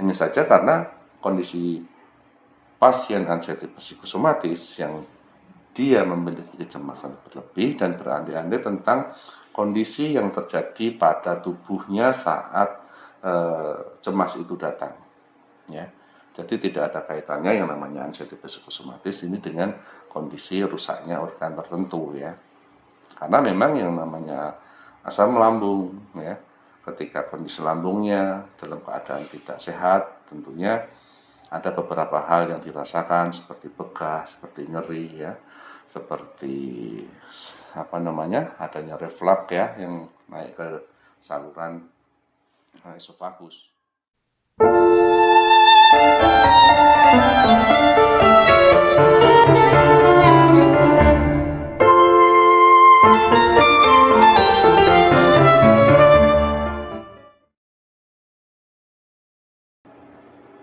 Hanya saja karena kondisi pasien anxiety psikosomatis yang dia memiliki kecemasan berlebih dan berandai-andai tentang kondisi yang terjadi pada tubuhnya saat cemas itu datang, ya. Jadi tidak ada kaitannya yang namanya anxiety psikosomatis ini dengan kondisi rusaknya organ tertentu, ya. Karena memang yang namanya asam lambung, ya, ketika kondisi lambungnya dalam keadaan tidak sehat, tentunya ada beberapa hal yang dirasakan seperti begah, seperti nyeri, ya, seperti adanya reflux, ya, yang naik ke saluran esofagus.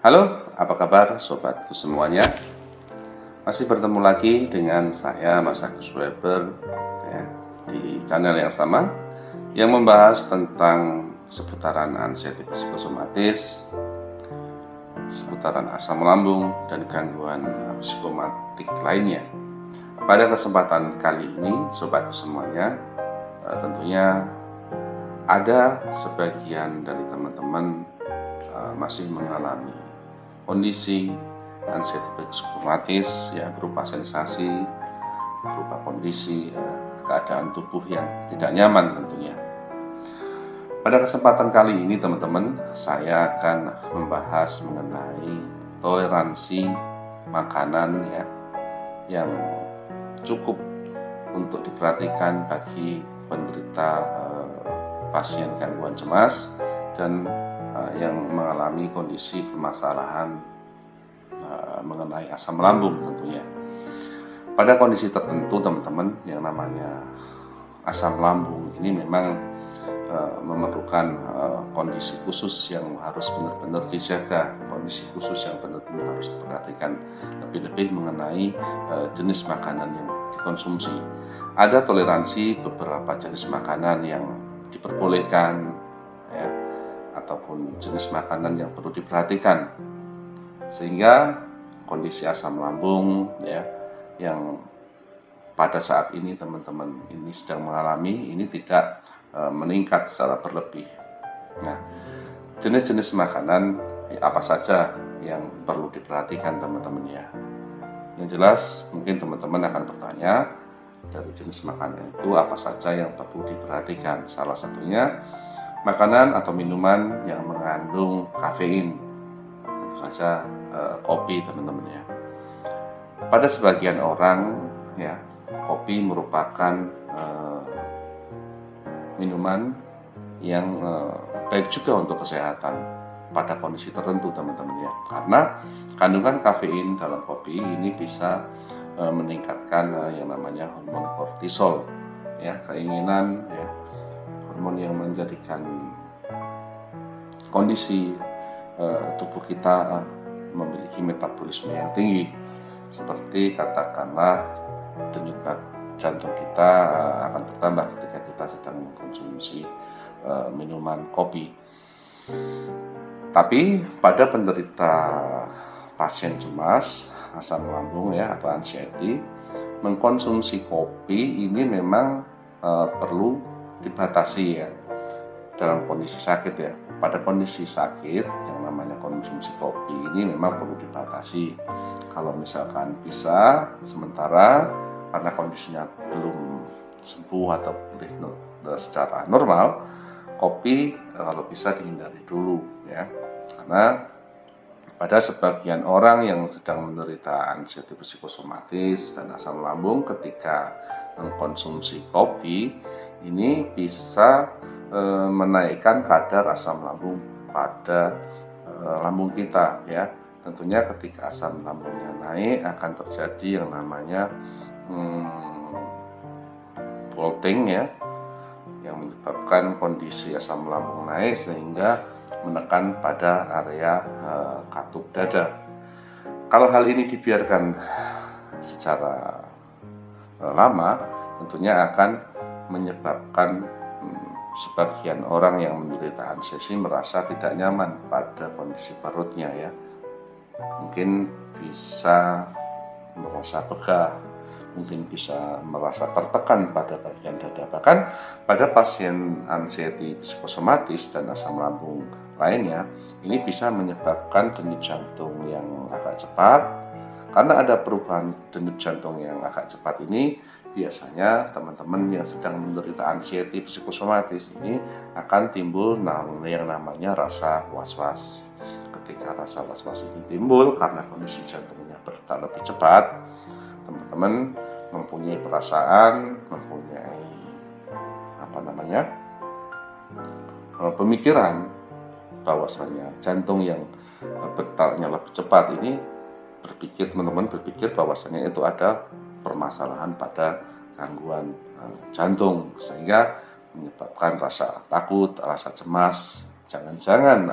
Halo, apa kabar sobatku semuanya? Masih bertemu lagi dengan saya, Mas Agus Weber, ya, di channel yang sama yang membahas tentang seputaran anxiety psikosomatis, seputaran asam lambung, dan gangguan psikomatik lainnya. Pada kesempatan kali ini, sobatku semuanya, tentunya ada sebagian dari teman-teman masih mengalami kondisi anxiety psikosomatis, ya, berupa sensasi, berupa kondisi keadaan tubuh yang tidak nyaman tentunya. Pada kesempatan kali ini teman-teman, saya akan membahas mengenai toleransi makanan, ya, yang cukup untuk diperhatikan bagi penderita pasien gangguan cemas dan yang mengalami kondisi permasalahan mengenai asam lambung tentunya. Pada kondisi tertentu teman-teman, yang namanya asam lambung ini memang memerlukan kondisi khusus yang harus benar-benar dijaga, kondisi khusus yang benar-benar harus diperhatikan, lebih-lebih mengenai jenis makanan yang dikonsumsi. Ada toleransi beberapa jenis makanan yang diperbolehkan, ya, ataupun jenis makanan yang perlu diperhatikan, sehingga kondisi asam lambung, ya, yang pada saat ini teman-teman ini sedang mengalami ini tidak meningkat secara berlebih. Nah, jenis-jenis makanan apa saja yang perlu diperhatikan teman-teman, ya. Yang jelas mungkin teman-teman akan bertanya, dari jenis makanan itu apa saja yang perlu diperhatikan. Salah satunya makanan atau minuman yang mengandung kafein, tentu saja kopi teman-teman, ya. Pada sebagian orang, ya, kopi merupakan minuman yang baik juga untuk kesehatan pada kondisi tertentu teman-teman, ya, karena kandungan kafein dalam kopi ini bisa meningkatkan yang namanya hormon kortisol, ya, keinginan, ya, hormon yang menjadikan kondisi tubuh kita memiliki metabolisme yang tinggi, seperti katakanlah denyut jantung kita akan bertambah ketika kita sedang mengkonsumsi minuman kopi. Tapi pada penderita pasien cemas, asam lambung, ya, atau anxiety, mengkonsumsi kopi ini memang perlu dibatasi, ya, dalam kondisi sakit, ya. Pada kondisi sakit yang namanya konsumsi kopi ini memang perlu dibatasi. Kalau misalkan bisa sementara karena kondisinya belum sembuh atau pulih secara normal, kopi kalau bisa dihindari dulu, ya. Karena pada sebagian orang yang sedang menderita anxiety psikosomatis dan asam lambung, ketika mengkonsumsi kopi ini bisa menaikkan kadar asam lambung pada lambung kita, ya. Tentunya ketika asam lambungnya naik akan terjadi yang namanya bloating, ya, yang menyebabkan kondisi asam lambung naik sehingga menekan pada area katup dada. Kalau hal ini dibiarkan secara lama, tentunya akan menyebabkan sebagian orang yang menderita anxiety merasa tidak nyaman pada kondisi perutnya ya. Mungkin bisa merasa begah, mungkin bisa merasa tertekan pada bagian dada. Bahkan pada pasien anxiety psikosomatis dan asam lambung lainnya, ini bisa menyebabkan denyut jantung yang agak cepat. Karena ada perubahan denyut jantung yang agak cepat ini, biasanya teman-teman yang sedang menderita anxiety psikosomatis ini akan timbul yang namanya rasa was-was. Ketika rasa was-was ini timbul karena kondisi jantungnya berdetak lebih cepat, teman-teman mempunyai perasaan, mempunyai pemikiran bahwasanya jantung yang berdetaknya lebih cepat ini teman-teman berpikir bahwasanya itu ada permasalahan pada gangguan jantung, sehingga menyebabkan rasa takut, rasa cemas, jangan-jangan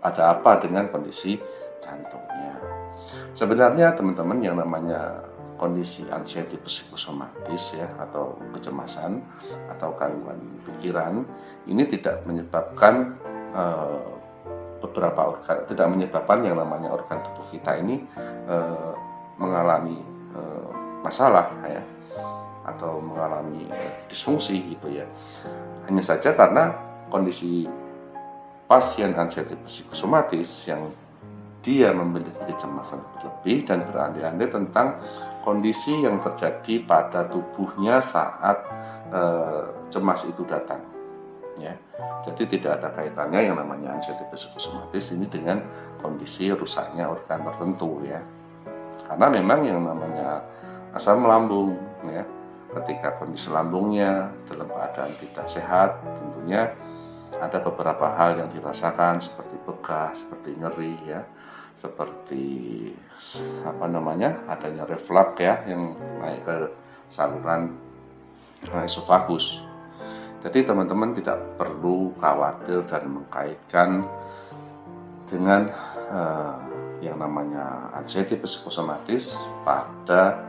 ada apa dengan kondisi jantungnya. Sebenarnya teman-teman, yang namanya kondisi anxiety psikosomatis ya, atau kecemasan atau gangguan pikiran ini tidak menyebabkan tidak menyebabkan yang namanya organ tubuh kita ini mengalami masalah ya, atau mengalami disfungsi gitu ya. Hanya saja karena kondisi pasien anxiety psikosomatis yang dia memiliki kecemasan berlebih dan berandai-andai tentang kondisi yang terjadi pada tubuhnya saat cemas itu datang ya. Jadi tidak ada kaitannya yang namanya anxiety psikosomatis ini dengan kondisi rusaknya organ tertentu ya. Karena memang yang namanya asam lambung ya, ketika kondisi lambungnya dalam keadaan tidak sehat, tentunya ada beberapa hal yang dirasakan seperti begah, seperti nyeri ya, seperti adanya reflux ya yang naik ke saluran esofagus. Jadi teman-teman tidak perlu khawatir dan mengkaitkan dengan yang namanya anxiety psikosomatis pada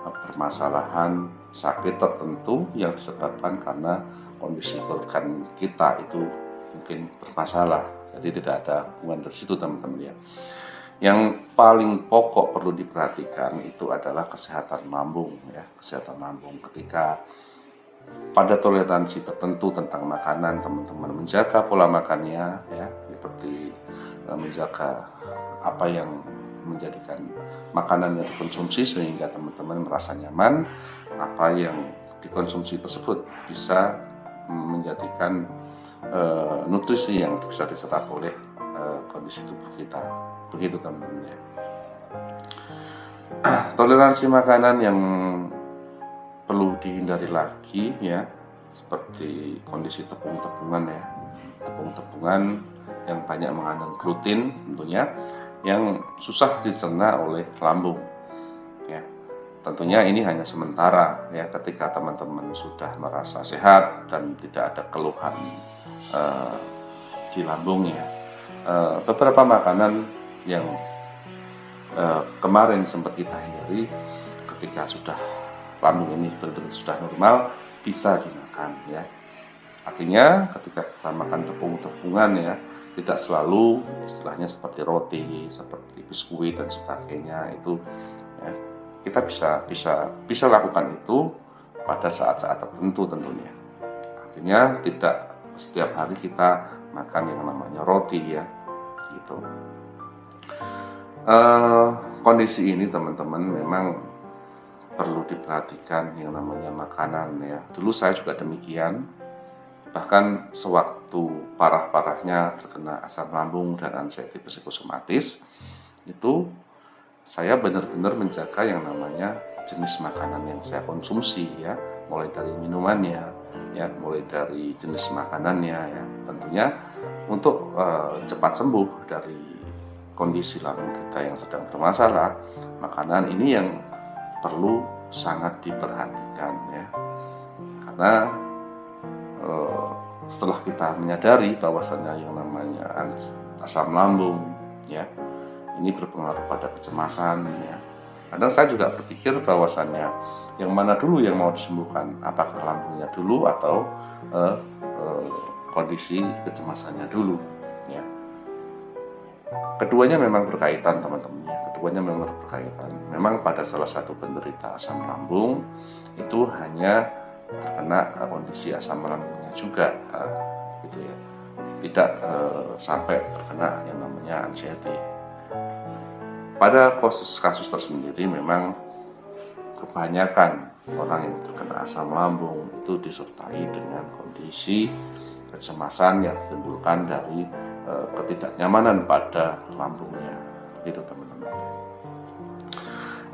permasalahan sakit tertentu yang disebabkan karena kondisi organ kita itu mungkin bermasalah. Jadi tidak ada hubungan dari situ teman-teman ya. Yang paling pokok perlu diperhatikan itu adalah kesehatan lambung ya, kesehatan lambung. Ketika pada toleransi tertentu tentang makanan, teman-teman menjaga pola makannya ya, seperti menjaga apa yang menjadikan makanan yang dikonsumsi sehingga teman-teman merasa nyaman, apa yang dikonsumsi tersebut bisa menjadikan nutrisi yang bisa diserap oleh kondisi tubuh kita. Begitu teman-teman ya. Toleransi makanan yang perlu dihindari lagi ya, seperti kondisi tepung-tepungan ya, tepung-tepungan yang banyak mengandung gluten tentunya, yang susah dicerna oleh lambung ya. Tentunya ini hanya sementara ya, ketika teman-teman sudah merasa sehat dan tidak ada keluhan di lambungnya. Beberapa makanan yang kemarin sempat kita hindari, ketika sudah lambung ini benar-benar sudah normal, bisa dimakan ya. Artinya ketika kita makan tepung-tepungan ya, tidak selalu istilahnya seperti roti, seperti biskuit dan sebagainya itu ya, kita bisa lakukan itu pada saat-saat tertentu tentunya. Artinya tidak setiap hari kita makan yang namanya roti ya, gitu. Kondisi ini teman-teman memang perlu diperhatikan yang namanya makanan ya. Dulu saya juga demikian, bahkan sewaktu parah-parahnya terkena asam lambung dan anxiety psikosomatis, itu saya benar-benar menjaga yang namanya jenis makanan yang saya konsumsi ya, mulai dari minumannya ya, mulai dari jenis makanannya ya, tentunya untuk cepat sembuh dari kondisi lambung kita yang sedang bermasalah. Makanan ini yang perlu sangat diperhatikan ya, karena setelah kita menyadari bahwasanya yang namanya asam lambung ya, ini berpengaruh pada kecemasan ya, Kadang saya juga berpikir bahwasannya yang mana dulu yang mau disembuhkan, apakah lambungnya dulu atau kondisi kecemasannya dulu, ya. Keduanya memang berkaitan teman-teman ya, keduanya memang berkaitan. Memang pada salah satu penderita asam lambung itu hanya terkena kondisi asam lambungnya juga, gitu ya. Tidak sampai terkena yang namanya anxiety. Pada kasus tersendiri memang kebanyakan orang yang terkena asam lambung itu disertai dengan kondisi kecemasan yang ditimbulkan dari ketidaknyamanan pada lambungnya, begitu teman-teman.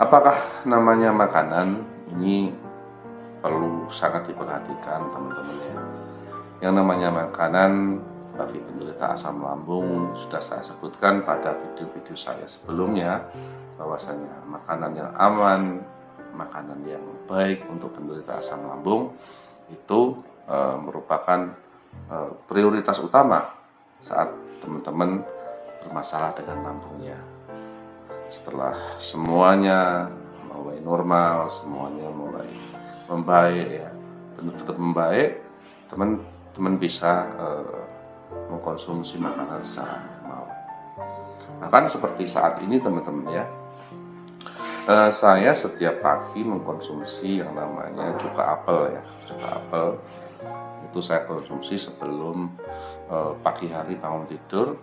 Apakah namanya makanan ini perlu sangat diperhatikan teman-teman ya. Yang namanya makanan bagi penderita asam lambung sudah saya sebutkan pada video-video saya sebelumnya, bahwasanya makanan yang aman, makanan yang baik untuk penderita asam lambung itu merupakan prioritas utama saat teman-teman bermasalah dengan lambungnya. Setelah semuanya mulai normal, semuanya mulai membaik ya, tetap membaik, teman-teman bisa mengkonsumsi makanan secara normal. Bahkan seperti saat ini teman-teman ya, saya setiap pagi mengkonsumsi yang namanya cuka apel ya. Cuka apel itu saya konsumsi sebelum pagi hari bangun tidur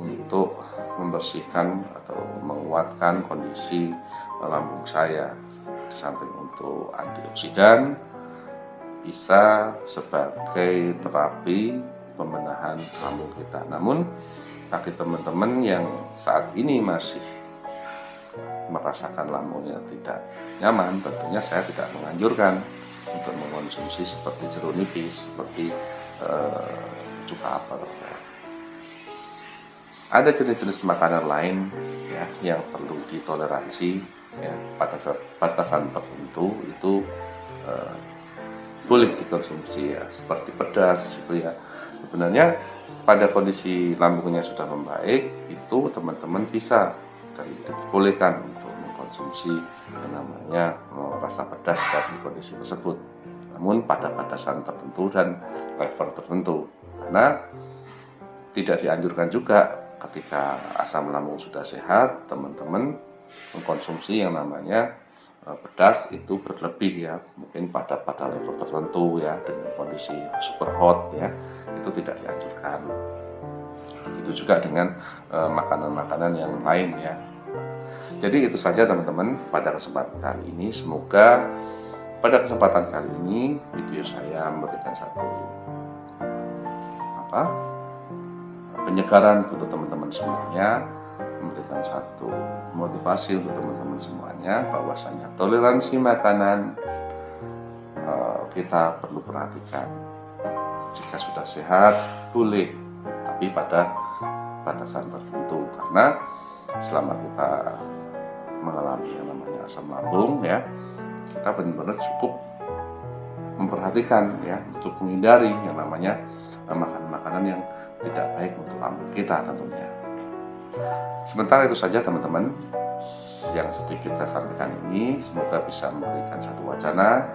untuk membersihkan atau menguatkan kondisi lambung saya. Di samping untuk antioksidan, bisa sebagai terapi pembenahan lambung kita. Namun bagi teman-teman yang saat ini masih merasakan lambungnya tidak nyaman, tentunya saya tidak menganjurkan untuk mengkonsumsi seperti jeruk nipis, seperti cuka apel. Ada jenis-jenis makanan lain ya yang perlu ditoleransi ya, pada batasan tertentu itu boleh dikonsumsi ya, seperti pedas itu ya. Sebenarnya pada kondisi lambungnya sudah membaik, itu teman-teman bisa dan dibolehkan untuk mengkonsumsi yang namanya rasa pedas dari kondisi tersebut. Namun pada batasan tertentu dan level tertentu, karena tidak dianjurkan juga ketika asam lambung sudah sehat, teman-teman mengkonsumsi yang namanya pedas itu berlebih ya, mungkin pada level tertentu ya, dengan kondisi super hot ya, itu tidak dianjurkan. Begitu juga dengan makanan-makanan yang lain ya. Jadi itu saja teman-teman pada kesempatan kali ini. Semoga pada kesempatan kali ini video saya memberikan satu penyegaran untuk teman-teman semuanya, memberikan satu motivasi untuk teman-teman semuanya, bahwasanya toleransi makanan kita perlu perhatikan. Jika sudah sehat boleh, tapi pada batasan tertentu, karena selama kita mengalami yang namanya asam lambung ya, kita benar-benar cukup memperhatikan ya, untuk menghindari yang namanya makanan-makanan yang tidak baik untuk lambung kita tentunya. Sementara itu saja teman-teman yang sedikit saya sampaikan ini, semoga bisa memberikan satu wacana,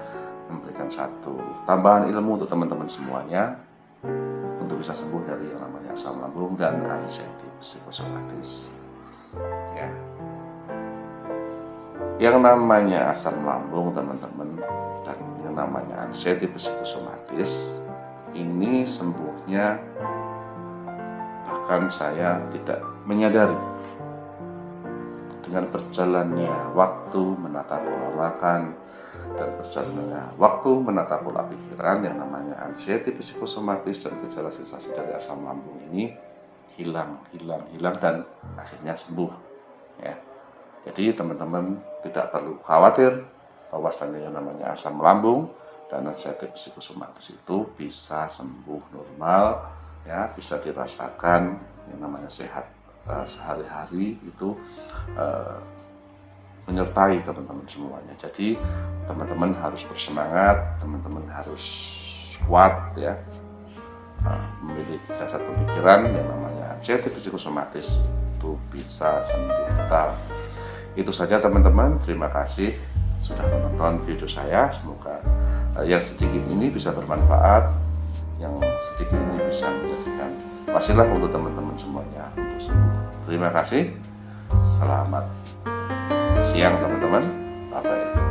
memberikan satu tambahan ilmu untuk teman-teman semuanya untuk bisa sembuh dari yang namanya asam lambung dan anxiety psikosomatis ya. Yang namanya asam lambung teman-teman dan yang namanya anxiety psikosomatis ini sembuhnya bahkan saya tidak menyadari. Dengan berjalannya waktu menata pola makan dan berjalannya waktu menata pola pikiran, yang namanya anxiety psikosomatis dan gejala sensasi dari asam lambung ini hilang dan akhirnya sembuh ya. Jadi teman-teman tidak perlu khawatir bahwasanya yang namanya asam lambung dan anxiety psikosomatis itu bisa sembuh normal ya, bisa dirasakan yang namanya sehat sehari-hari itu menyertai teman-teman semuanya. Jadi teman-teman harus bersemangat, teman-teman harus kuat ya, memiliki dasar pemikiran yang namanya anxiety psikosomatis itu bisa sembuh total. Itu saja teman-teman, terima kasih sudah menonton video saya. Semoga yang sedikit ini bisa bermanfaat, yang sedikit ini bisa menjadikan wasilah untuk teman-teman semuanya untuk sembuh. Terima kasih, selamat siang teman-teman, bye-bye.